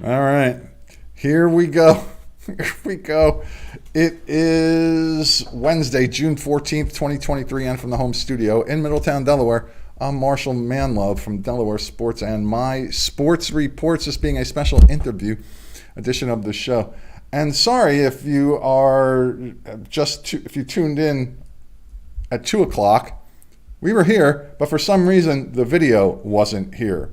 All right. Here we go. Here we go. It is Wednesday, June 14th, 2023, and from the home studio in Middletown, Delaware. I'm Marshal Manlove from Delaware Sports and My Sports Reports, this being a special interview edition of the show. And sorry if you are if you tuned in at 2 o'clock. We were here, but for some reason the video wasn't here.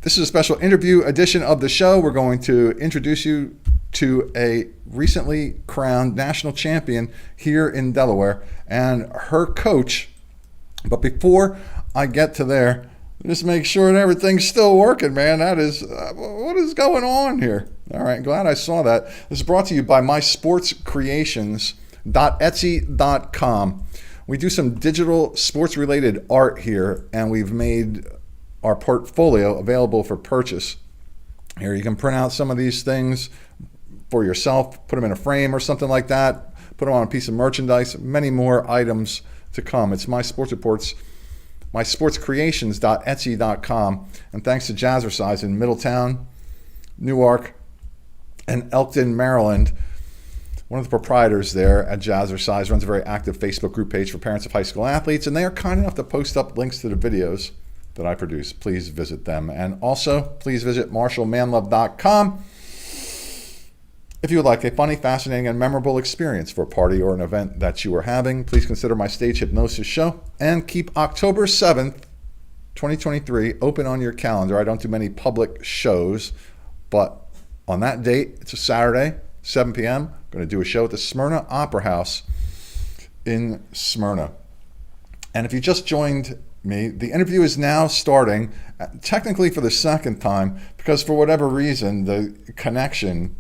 This is a special interview edition of the show. We're going to introduce you to a recently crowned national champion here in Delaware and her coach. But before I get to there, just make sure that everything's still working, man. That is, what is going on here? All right, glad I saw that. This is brought to you by mysportscreations.etsy.com. We do some digital sports-related art here, and we've made our portfolio available for purchase. Here you can print out some of these things for yourself, put them in a frame or something like that, put them on a piece of merchandise, many more items to come. It's My Sports Reports, mysportscreations.etsy.com. And thanks to Jazzercise in Middletown, Newark, and Elkton, Maryland. One of the proprietors there at Jazzercise runs a very active Facebook group page for parents of high school athletes, and they are kind enough to post up links to the videos that I produce. Please visit them. And also, please visit marshalmanlove.com if you would like a funny, fascinating, and memorable experience for a party or an event that you are having. Please consider my stage hypnosis show and keep October 7th, 2023 open on your calendar. I don't do many public shows, but on that date, it's a Saturday, 7 p.m., I'm going to do a show at the Smyrna Opera House in Smyrna. And if you just joined me, the interview is now starting, technically for the second time, because for whatever reason, the connection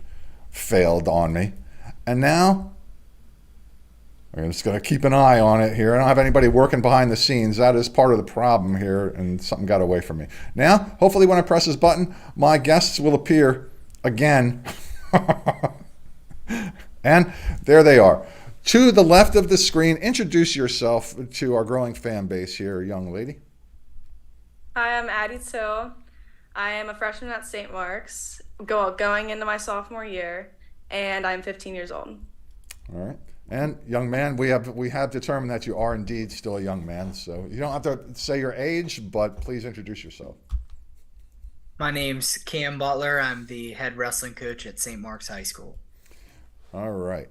failed on me. And now, I'm just going to keep an eye on it here. I don't have anybody working behind the scenes. That is part of the problem here, and something got away from me. Now, hopefully when I press this button, my guests will appear again. And there they are. To the left of the screen, introduce yourself to our growing fan base here, young lady. Hi, I'm Addie Till. I am a freshman at St. Mark's, going into my sophomore year, and I'm 15 years old. All right. And young man, we have determined that you are indeed still a young man, so you don't have to say your age, but please introduce yourself. My name's Cam Butler. I'm the head wrestling coach at St. Mark's High School. All right.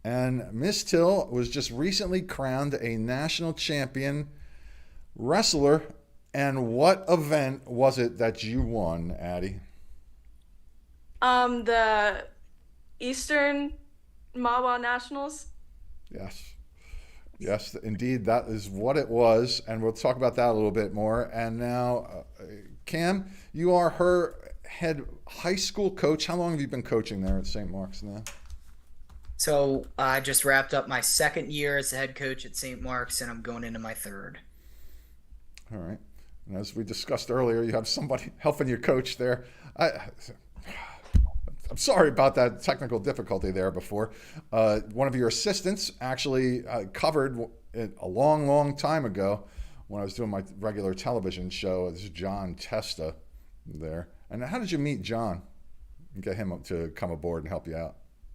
And Miss Till was just recently crowned a national champion wrestler. And what event was it that you won, Addie? The Eastern MAWA Nationals. Yes. Yes, indeed, that is what it was. And we'll talk about that a little bit more. And now, Cam, you are her head high school coach. How long have you been coaching there at St. Mark's now? So I just wrapped up my second year as the head coach at St. Mark's, and I'm going into my third. All right. And as we discussed earlier, you have somebody helping your coach there. I'm sorry about that technical difficulty there before. One of your assistants actually covered it a long, long time ago when I was doing my regular television show. This is John Testa there. And how did you meet John and get him to come aboard and help you out?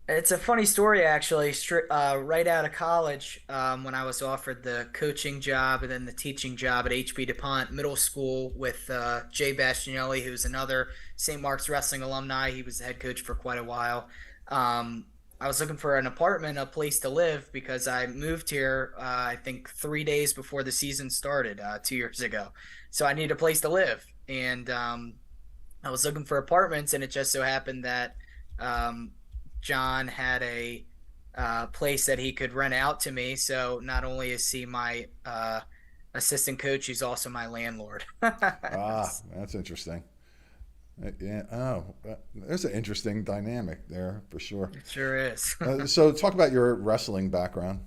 It's a funny story, actually. Right out of college, when I was offered the coaching job and then the teaching job at HB DuPont Middle School with Jay Bastianelli, who's another St. Mark's wrestling alumni. He was the head coach for quite a while. I was looking for an apartment, a place to live, because I moved here, I think 3 days before the season started 2 years ago. So I needed a place to live. And I was looking for apartments, and it just so happened that John had a place that he could rent out to me. So not only is he my assistant coach, he's also my landlord. That's interesting. Yeah. Oh, there's an interesting dynamic there for sure. It sure is. So talk about your wrestling background.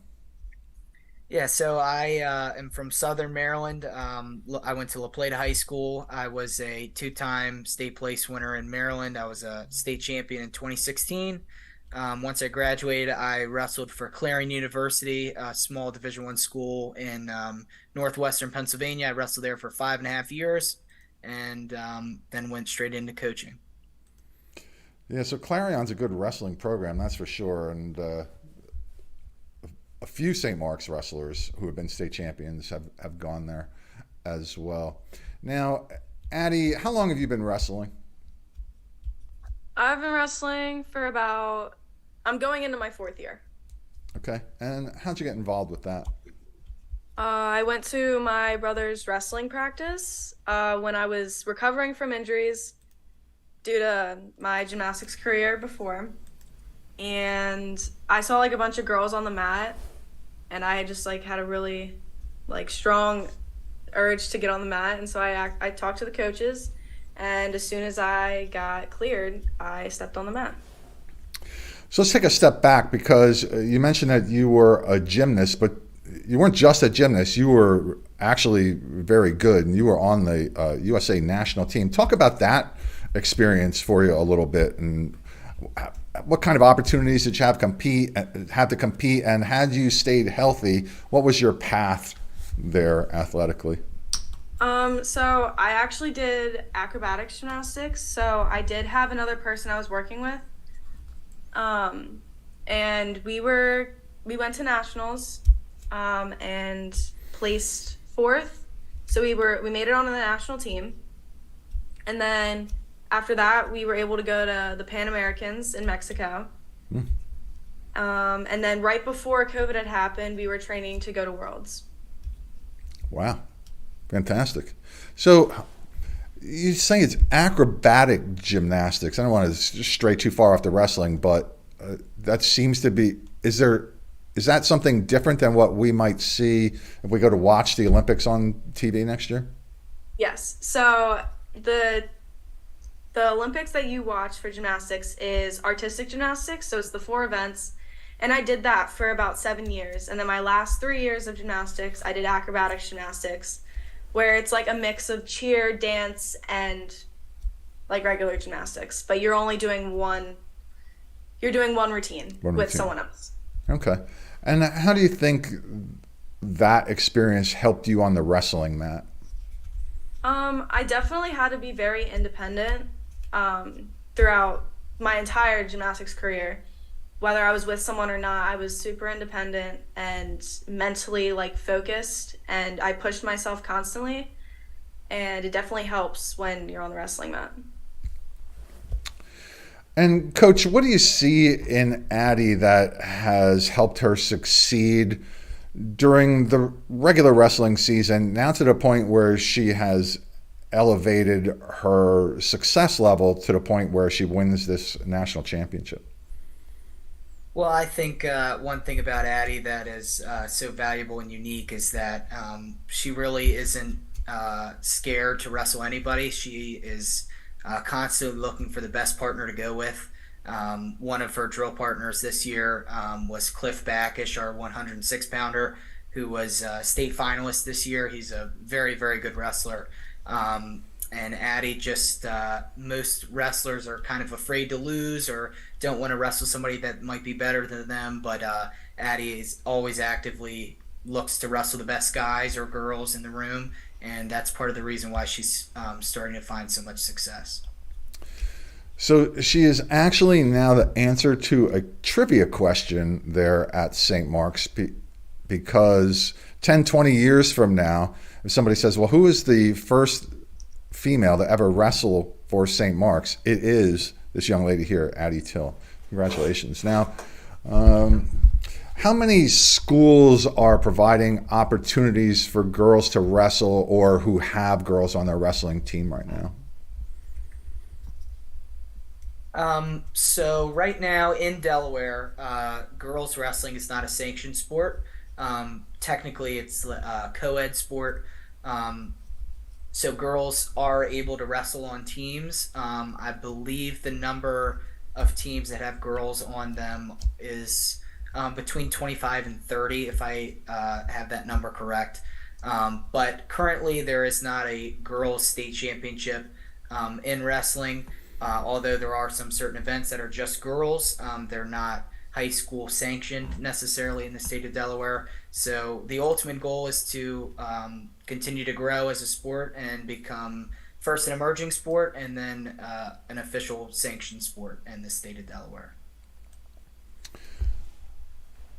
Yeah, so I am from Southern Maryland. I went to La Plata High School. I was a two-time state place winner in Maryland. I was a state champion in 2016. Once I graduated, I wrestled for Clarion University, a small Division I school in northwestern Pennsylvania. I wrestled there for 5.5 years, and then went straight into coaching. Yeah, so Clarion's a good wrestling program, that's for sure. And a few St. Mark's wrestlers who have been state champions have gone there as well. Now, Addie, how long have you been wrestling? I've been wrestling for about, I'm going into my fourth year. Okay. And how'd you get involved with that? I went to my brother's wrestling practice when I was recovering from injuries due to my gymnastics career before. And I saw like a bunch of girls on the mat, and I just like had a really like strong urge to get on the mat. And so I talked to the coaches, and as soon as I got cleared, I stepped on the mat. So let's take a step back because you mentioned that you were a gymnast, but you weren't just a gymnast. You were actually very good, and you were on the USA national team. Talk about that experience for you a little bit, and what kind of opportunities did you have to compete, and had you stayed healthy, what was your path there athletically? So I actually did acrobatics gymnastics. So I did have another person I was working with. And we went to nationals, and placed fourth. So we made it on the national team. And then after that, we were able to go to the Pan Americans in Mexico. Hmm. And then right before COVID had happened, we were training to go to Worlds. Wow, fantastic. So you say it's acrobatic gymnastics. I don't want to stray too far off the wrestling, but that seems to be. Is that something different than what we might see if we go to watch the Olympics on TV next year? Yes. So the Olympics that you watch for gymnastics is artistic gymnastics. So it's the four events. And I did that for about 7 years. And then my last 3 years of gymnastics, I did acrobatics gymnastics, where it's like a mix of cheer, dance, and like regular gymnastics. But you're doing one routine One with routine. someone else. Okay. And how do you think that experience helped you on the wrestling mat? I definitely had to be very independent throughout my entire gymnastics career. Whether I was with someone or not, I was super independent and mentally like focused, and I pushed myself constantly. And it definitely helps when you're on the wrestling mat. And Coach, what do you see in Addie that has helped her succeed during the regular wrestling season, now to the point where she has elevated her success level to the point where she wins this national championship? Well, I think one thing about Addie that is so valuable and unique is that she really isn't scared to wrestle anybody. She is constantly looking for the best partner to go with. One of her drill partners this year was Cliff Backish, our 106 pounder, who was a state finalist this year. He's a very, very good wrestler. And Addie just, most wrestlers are kind of afraid to lose or don't want to wrestle somebody that might be better than them. But Addie is always actively looks to wrestle the best guys or girls in the room. And that's part of the reason why she's starting to find so much success. So she is actually now the answer to a trivia question there at St. Mark's, because 10, 20 years from now, if somebody says, well, who is the first female to ever wrestle for St. Mark's? It is this young lady here, Addie Till. Congratulations. Now, how many schools are providing opportunities for girls to wrestle or who have girls on their wrestling team right now? So right now in Delaware, girls wrestling is not a sanctioned sport. Technically, it's a co-ed sport. So girls are able to wrestle on teams. I believe the number of teams that have girls on them is between 25 and 30, if I have that number correct. But currently, there is not a girls' state championship in wrestling. Although there are some certain events that are just girls, they're not high school sanctioned necessarily in the state of Delaware. So the ultimate goal is to continue to grow as a sport and become first an emerging sport and then an official sanctioned sport in the state of Delaware.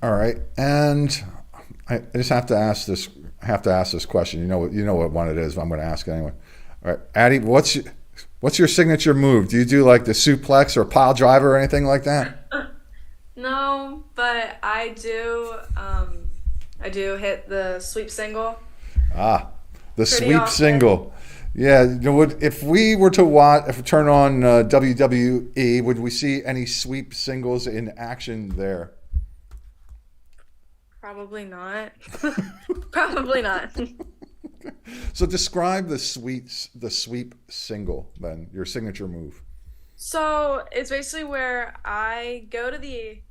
All right, and I just have to ask this. I have to ask this question. You know what one it is. But I'm going to ask it anyway. All right, Addie, what's your signature move? Do you do like the suplex or pile driver or anything like that? No, but I do. I do hit the sweep single. Ah, the Pretty sweep often. single. Yeah, if we were to watch, if we turn on WWE, would we see any sweep singles in action there? Probably not. Probably not. So describe the sweep single then, your signature move. So it's basically where I go to the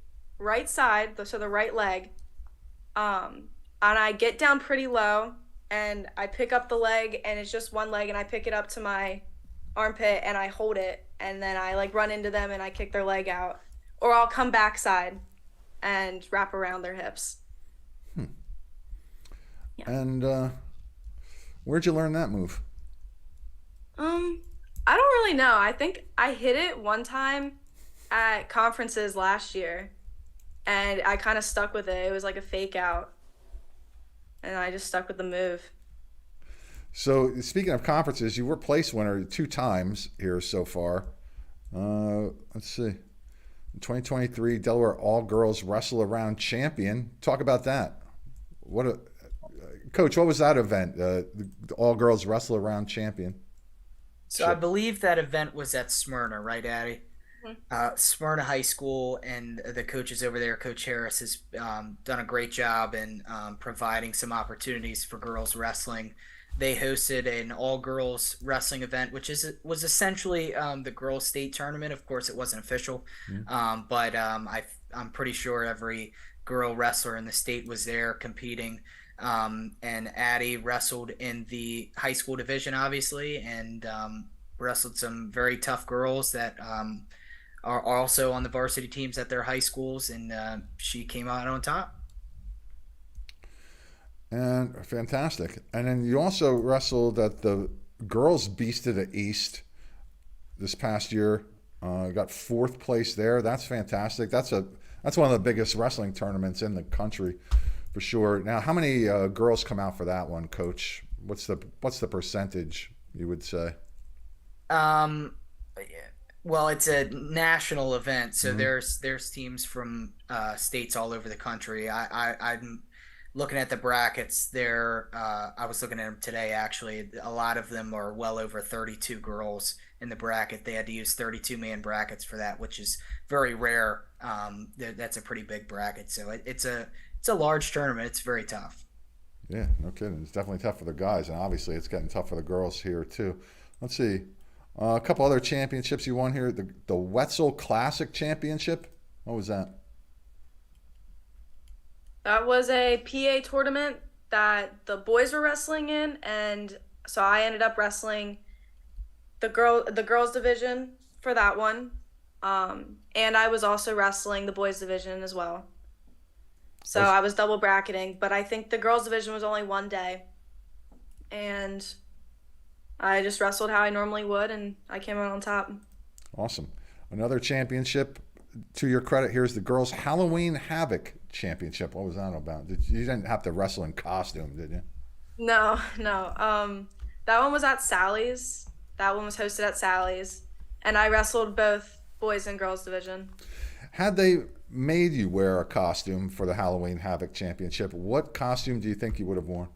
right side, so the right leg, and I get down pretty low, and I pick up the leg, and it's just one leg, and I pick it up to my armpit, and I hold it, and then I like run into them, and I kick their leg out, or I'll come backside and wrap around their hips. Yeah. And where'd you learn that move? I don't really know. I think I hit it one time at conferences last year, and I kind of stuck with it. It was like a fake out, and I just stuck with the move. So speaking of conferences, you were place winner 2 times here so far. Let's see. In 2023, Delaware All Girls Wrestle Around Champion. Talk about that. Coach, what was that event? The All Girls Wrestle Around Champion. So I believe that event was at Smyrna, right, Addie? Smyrna High School, and the coaches over there, Coach Harris, has done a great job in providing some opportunities for girls wrestling. They hosted an all-girls wrestling event, which was essentially the girls' state tournament. Of course, it wasn't official, but I'm pretty sure every girl wrestler in the state was there competing. And Addie wrestled in the high school division, obviously, and wrestled some very tough girls that are also on the varsity teams at their high schools, and she came out on top. And fantastic. And then you also wrestled at the Girls Beast of the East this past year. Got 4th place there. That's fantastic. That's one of the biggest wrestling tournaments in the country, for sure. Now, how many girls come out for that one, Coach? What's the percentage you would say? Well, it's a national event, so there's teams from states all over the country. I'm looking at the brackets there. I was looking at them today, actually. A lot of them are well over 32 girls in the bracket. They had to use 32-man brackets for that, which is very rare. That's a pretty big bracket, so it's a large tournament. It's very tough. Yeah, no kidding. It's definitely tough for the guys, and obviously it's getting tough for the girls here too. Let's see. A couple other championships you won here. The Wetzel Classic Championship. What was that? That was a PA tournament that the boys were wrestling in, and so I ended up wrestling the girls division for that one, and I was also wrestling the boys division as well. So I was double bracketing, but I think the girls division was only one day, and I just wrestled how I normally would, and I came out on top. Awesome. Another championship. To your credit, here's the Girls Halloween Havoc Championship. What was that about? You didn't have to wrestle in costume, did you? No. That one was at Sally's. That one was hosted at Sally's, and I wrestled both boys and girls division. Had they made you wear a costume for the Halloween Havoc Championship, what costume do you think you would have worn?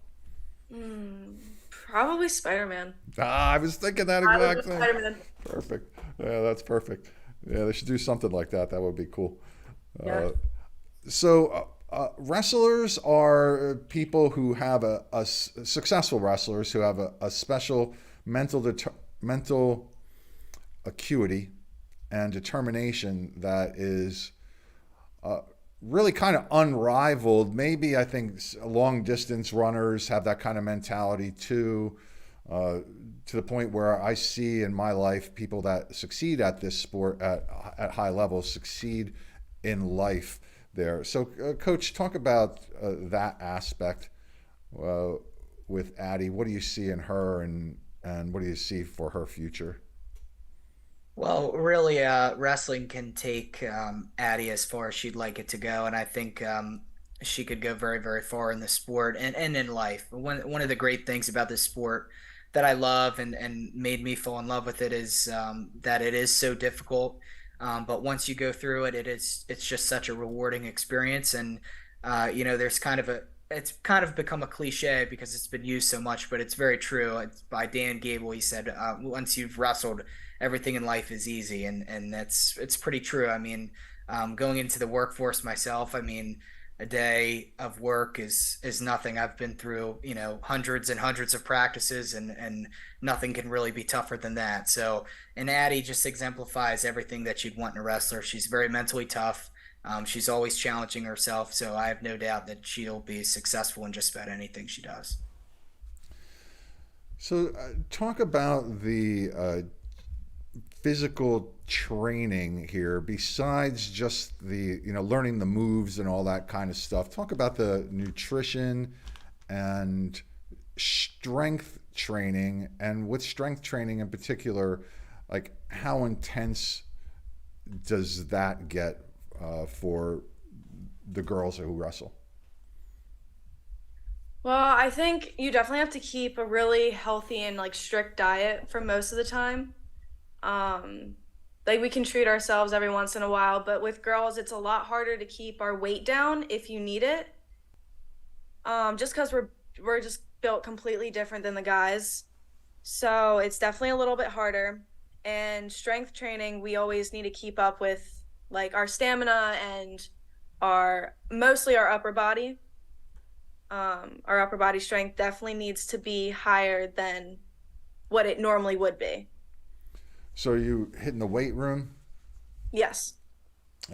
Probably Spider-Man. I was thinking that exact thing. Spider-Man. Perfect. Yeah, that's perfect. Yeah, they should do something like that. That would be cool. Yeah. Wrestlers are people who have successful wrestlers who have a special mental acuity and determination that is really kind of unrivaled. Maybe I think long distance runners have that kind of mentality too, to the point where I see in my life people that succeed at this sport at high levels succeed in life there. So, Coach, talk about that aspect with Addie. What do you see in her, and and what do you see for her future? Well, really, wrestling can take Addie as far as she'd like it to go, and I think she could go very, very far in the sport and in life. One of the great things about this sport that I love and made me fall in love with it is that it is so difficult, but once you go through it, it's just such a rewarding experience, and there's kind of a it's kind of become a cliche because it's been used so much, but it's very true. It's by Dan Gable. He said, "Once you've wrestled, everything in life is easy," and it's pretty true. I mean, going into the workforce myself, I mean, a day of work is nothing. I've been through hundreds and hundreds of practices, and nothing can really be tougher than that. So, and Addie just exemplifies everything that you'd want in a wrestler. She's very mentally tough. She's always challenging herself, so I have no doubt that she'll be successful in just about anything she does. So, talk about the physical training here. Besides just the learning the moves and all that kind of stuff, talk about the nutrition and strength training, and with strength training in particular, like how intense does that get for the girls who wrestle? Well, I think you definitely have to keep a really healthy and like strict diet for most of the time. Um, like we can treat ourselves every once in a while, but with girls, it's a lot harder to keep our weight down if you need it. Just because we're just built completely different than the guys, so it's definitely a little bit harder. And strength training, we always need to keep up with like our stamina and our mostly our upper body. Our upper body strength definitely needs to be higher than what it normally would be. So, are you hitting the weight room Yes,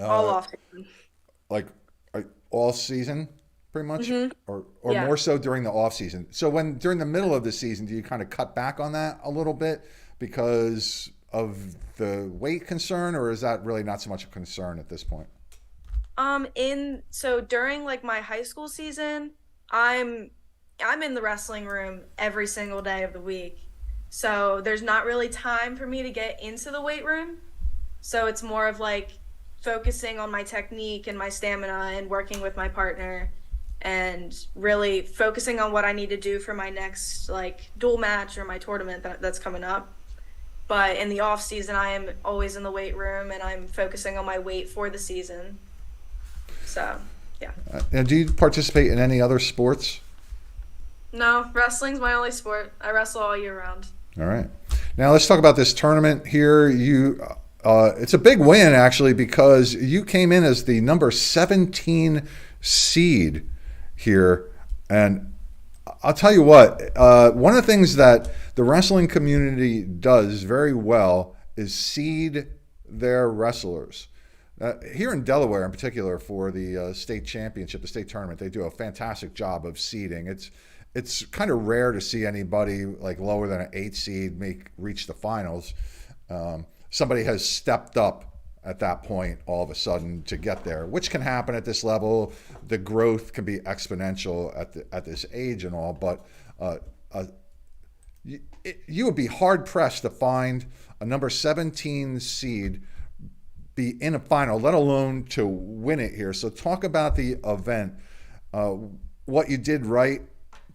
all uh, off. like all season, pretty much, Mm-hmm. or Yeah. more so during the off season? So, when during the middle of the season, do you kind of cut back on that a little bit because of the weight concern, or is that really not so much a concern at this point? In so during like my high school season, I'm I'm in the wrestling room every single day of the week. So there's not really time for me to get into the weight room. So it's more of like focusing on my technique and my stamina and working with my partner and really focusing on what I need to do for my next like dual match or my tournament that's coming up. But in the off season, I am always in the weight room and I'm focusing on my weight for the season. So, yeah. And do you participate in any other sports? No, wrestling's my only sport. I wrestle all year round. All right. Now let's talk about this tournament here. It's a big win actually because you came in as the number 17 seed here, and I'll tell you what. One of the things that the wrestling community does very well is seed their wrestlers. Here in Delaware, in particular, for the state championship, the state tournament, they do a fantastic job of seeding. It's kind of rare to see anybody like lower than an 8 seed reach the finals. Somebody has stepped up at that point all of a sudden to get there, which can happen at this level. The growth can be exponential at this age and all, but you would be hard pressed to find a number 17 seed be in a final, let alone to win it here. So talk about the event, what you did right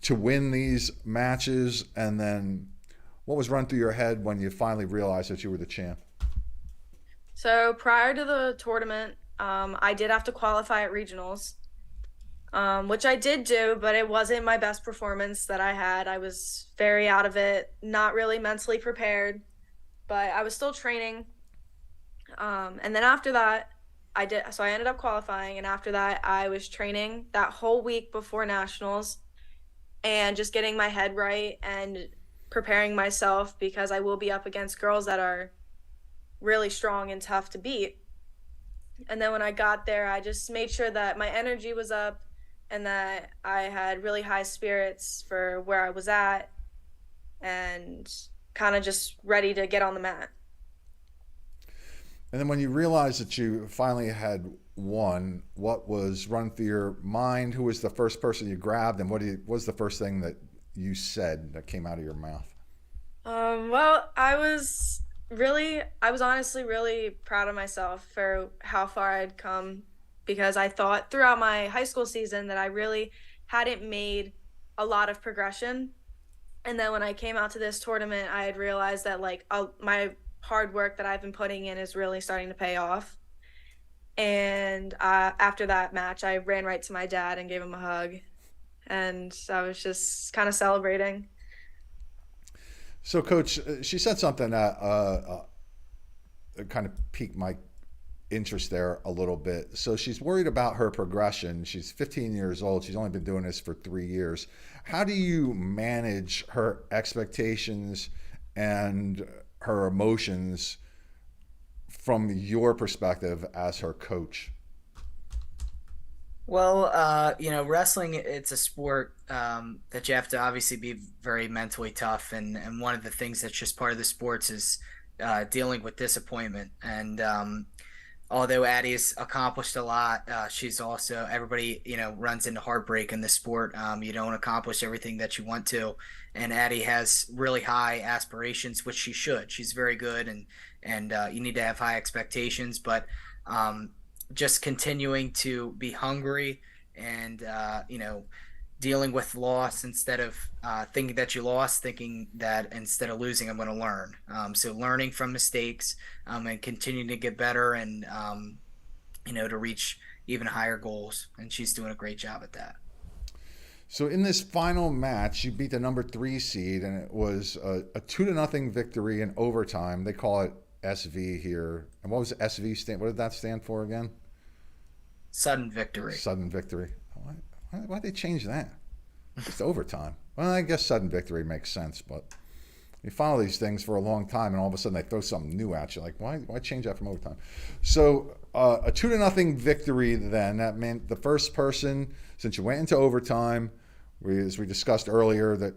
to win these matches, and then what was run through your head when you finally realized that you were the champ. So prior to the tournament, I did have to qualify at regionals, which I did do, but it wasn't my best performance that I had. I was very out of it, not really mentally prepared, but I was still training. And then after that, so I ended up qualifying, and after that, I was training that whole week before nationals and just getting my head right and preparing myself because I will be up against girls that are really strong and tough to beat. And then when I got there, I just made sure that my energy was up and that I had really high spirits for where I was at and kind of just ready to get on the mat. And then when you realized that you finally had won, what was run through your mind? Who was the first person you grabbed, and what was the first thing that you said that came out of your mouth? Well, I was honestly really proud of myself for how far I'd come because I thought throughout my high school season that I really hadn't made a lot of progression. And then when I came out to this tournament, I had realized that my hard work that I've been putting in is really starting to pay off. And after that match, I ran right to my dad and gave him a hug, and I was just kind of celebrating. So, Coach, she said something that kind of piqued my interest there a little bit. So she's worried about her progression. She's 15 years old. She's only been doing this for 3 years. How do you manage her expectations and her emotions from your perspective as her coach? Well, wrestling, it's a sport that you have to obviously be very mentally tough. And one of the things that's just part of the sports is dealing with disappointment. And although Addie's accomplished a lot, she's also, everybody, runs into heartbreak in the sport. You don't accomplish everything that you want to. And Addie has really high aspirations, which she should. She's very good, and you need to have high expectations. But um, just continuing to be hungry and dealing with loss instead of thinking that you lost, thinking that instead of losing, I'm going to learn. So learning from mistakes, and continuing to get better, and to reach even higher goals. And she's doing a great job at that. So in this final match, you beat the number 3 seed, and it was a 2-0 victory in overtime. They call it SV here. And what was SV stand? What did that stand for again? Sudden victory. Sudden victory. Why'd they change that? Just overtime. Well, I guess sudden victory makes sense, but you follow these things for a long time, and all of a sudden they throw something new at you. Like, why change that from overtime? So a 2-0 victory. Then that meant the first person, since you went into overtime, as we discussed earlier, that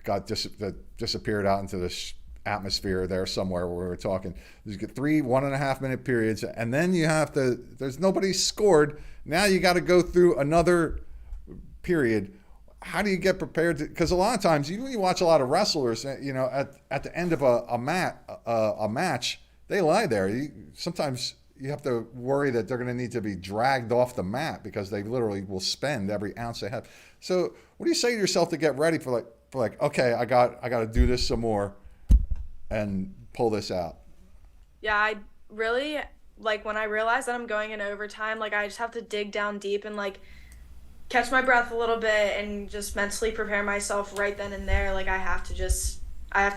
that disappeared out into the atmosphere there somewhere where we were talking. You get 3 1.5 minute periods, and then you have to. There's nobody scored. Now you got to go through another period. How do you get prepared? Because a lot of times, even when you watch a lot of wrestlers, at the end of a match, they lie there. Sometimes you have to worry that they're going to need to be dragged off the mat because they literally will spend every ounce they have. So, what do you say to yourself to get ready for okay, I got to do this some more and pull this out? Yeah, I really like when I realize that I'm going in overtime, like I just have to dig down deep and catch my breath a little bit and just mentally prepare myself right then and there. I have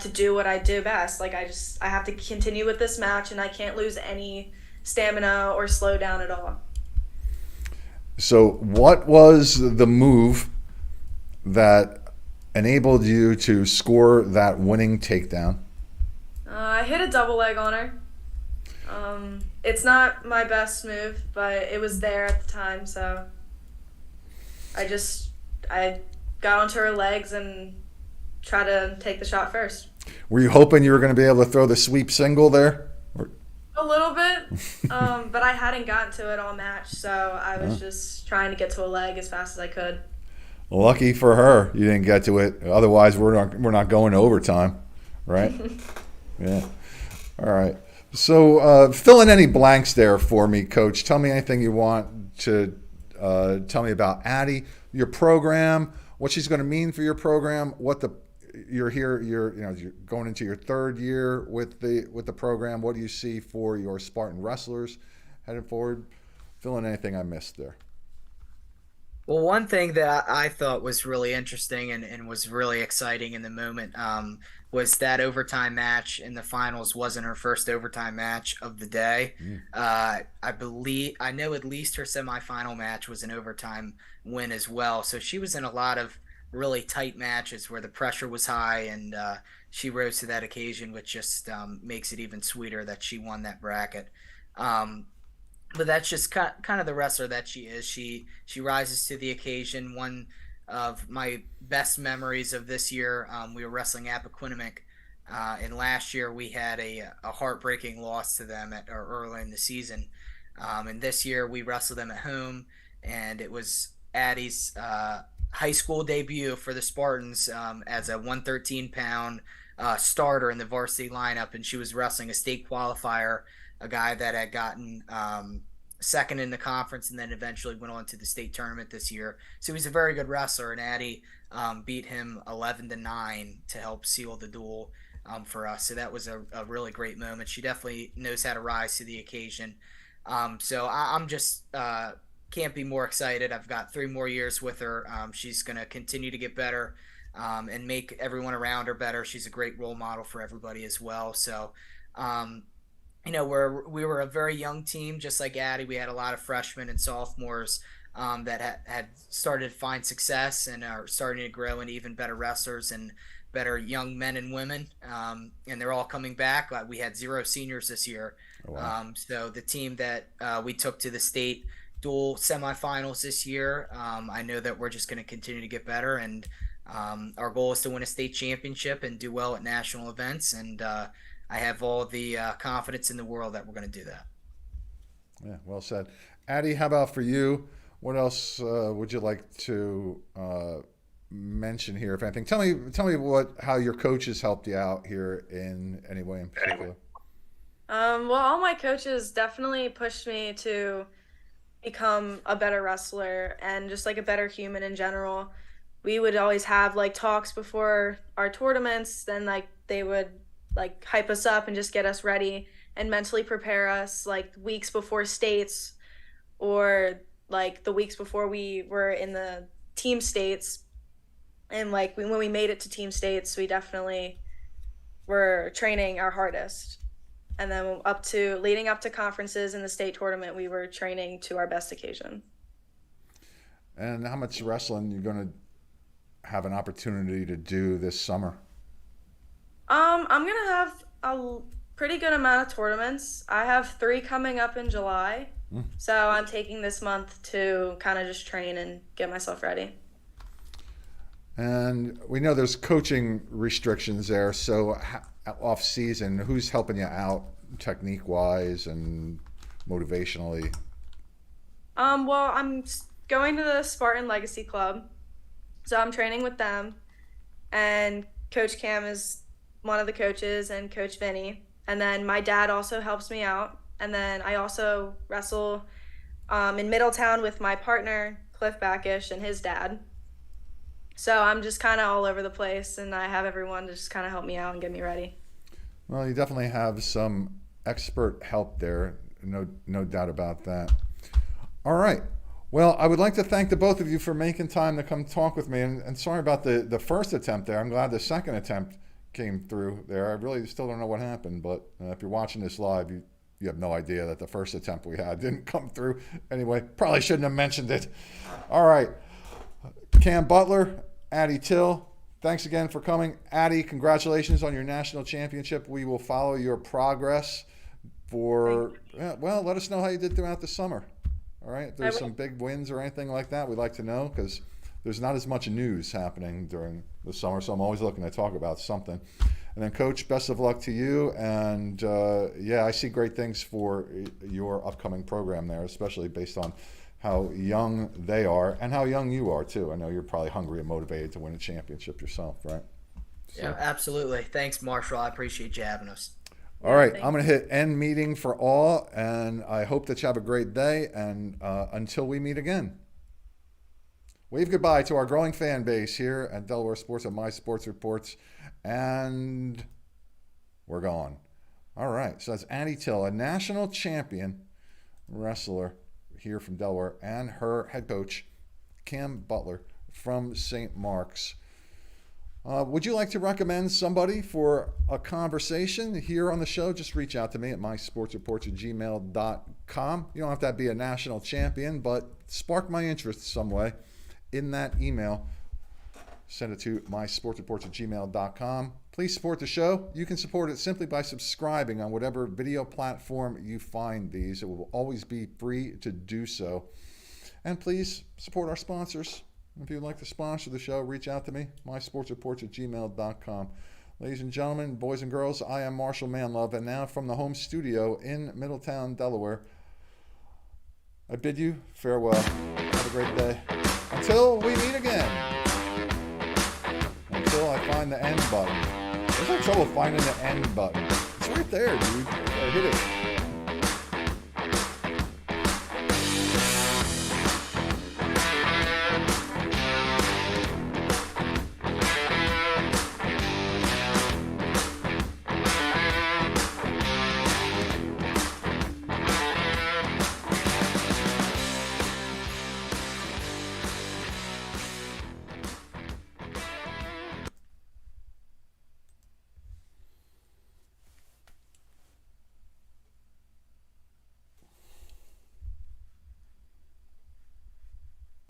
to do what I do best. I have to continue with this match, and I can't lose any stamina or slow down at all. So, what was the move that enabled you to score that winning takedown? I hit a double leg on her. It's not my best move, but it was there at the time, so I got onto her legs and tried to take the shot first. Were you hoping you were going to be able to throw the sweep single there? A little bit, but I hadn't gotten to it all match, so I was just trying to get to a leg as fast as I could. Lucky for her, you didn't get to it. Otherwise, we're not going to overtime, right? Yeah. All right. So fill in any blanks there for me, Coach. Tell me anything you want to tell me about Addie, your program, what she's going to mean for your program, you're here, you're going into your 3rd year with the program. What do you see for your Spartan wrestlers heading forward? Fill in anything I missed there. Well, one thing that I thought was really interesting and was really exciting in the moment, was that overtime match in the finals wasn't her first overtime match of the day. I know at least her semifinal match was an overtime win as well. So she was in a lot of really tight matches where the pressure was high, and she rose to that occasion, which just makes it even sweeter that she won that bracket. But that's just kind of the wrestler that she is. She rises to the occasion. One of my best memories of this year, we were wrestling at Appoquinimink, and last year we had a heartbreaking loss to them early in the season. And this year we wrestled them at home, and it was Addie's high school debut for the Spartans, as a 113-pound starter in the varsity lineup, and she was wrestling a state qualifier, a guy that had gotten second in the conference and then eventually went on to the state tournament this year. So he's a very good wrestler, and Addie beat him 11-9 to help seal the duel for us. So that was a really great moment. She definitely knows how to rise to the occasion. So I'm just can't be more excited. I've got 3 more years with her. She's going to continue to get better and make everyone around her better. She's a great role model for everybody as well. So, we were a very young team, just like Addie. We had a lot of freshmen and sophomores that had started to find success and are starting to grow into even better wrestlers and better young men and women. And they're all coming back. We had 0 seniors this year. Oh, wow. So the team that we took to the state dual semifinals this year, I know that we're just going to continue to get better. And our goal is to win a state championship and do well at national events. And I have all the confidence in the world that we're going to do that. Yeah, well said. Addie, how about for you? What else would you like to mention here, if anything? Tell me how your coaches helped you out here in any way in particular. Well, all my coaches definitely pushed me to become a better wrestler and just like a better human in general. We would always have like talks before our tournaments, then like they would like hype us up and just get us ready and mentally prepare us like weeks before states or like the weeks before we were in the team states. And like when we made it to team states, we definitely were training our hardest. And then leading up to conferences in the state tournament, we were training to our best occasion. And how much wrestling you going to have an opportunity to do this summer? I'm gonna have a pretty good amount of tournaments. I have 3 coming up in July, so I'm taking this month to kind of just train and get myself ready. And we know there's coaching restrictions there, so off season, who's helping you out technique-wise and motivationally? Well, I'm going to the Spartan Legacy Club, so I'm training with them, and Coach Cam is one of the coaches and Coach Vinny, and then my dad also helps me out, and then I also wrestle in Middletown with my partner Cliff Backish and his dad. So I'm just kind of all over the place, and I have everyone to just kind of help me out and get me ready. Well, you definitely have some expert help there, no doubt about that. All right. Well, I would like to thank the both of you for making time to come talk with me, and sorry about the first attempt there. I'm glad the second attempt came through there. I really still don't know what happened, but if you're watching this live, you have no idea that the first attempt we had didn't come through. Anyway, probably shouldn't have mentioned it. All right. Cam Butler, Addie Till, thanks again for coming. Addie, congratulations on your national championship. We will follow your progress let us know how you did throughout the summer. All right. If there's some big wins or anything like that, we'd like to know, because there's not as much news happening during the summer, so I'm always looking to talk about something. And then, Coach, best of luck to you. And, I see great things for your upcoming program there, especially based on how young they are and how young you are, too. I know you're probably hungry and motivated to win a championship yourself, right? So. Yeah, absolutely. Thanks, Marshall. I appreciate you having us. All right, I'm going to hit end meeting for all, and I hope that you have a great day, and until we meet again. Wave goodbye to our growing fan base here at Delaware Sports at My Sports Reports, and we're gone. All right, so that's Addie Till, a national champion wrestler here from Delaware, and her head coach, Cam Butler from St. Mark's. Would you like to recommend somebody for a conversation here on the show? Just reach out to me at mysportsreports@gmail.com. You don't have to be a national champion, but spark my interest some way in that email. Send it to mysportsreports@gmail.com. Please support the show. You can support it simply by subscribing on whatever video platform you find these. It will always be free to do so. And please support our sponsors. If you'd like to sponsor the show, reach out to me, mysportsreports@gmail.com. Ladies and gentlemen, boys and girls, I am Marshal Manlove, and now from the home studio in Middletown, Delaware, I bid you farewell. Have a great day. Until we meet again. Until I find the end button. I was having trouble finding the end button. It's right there, dude. I hit it.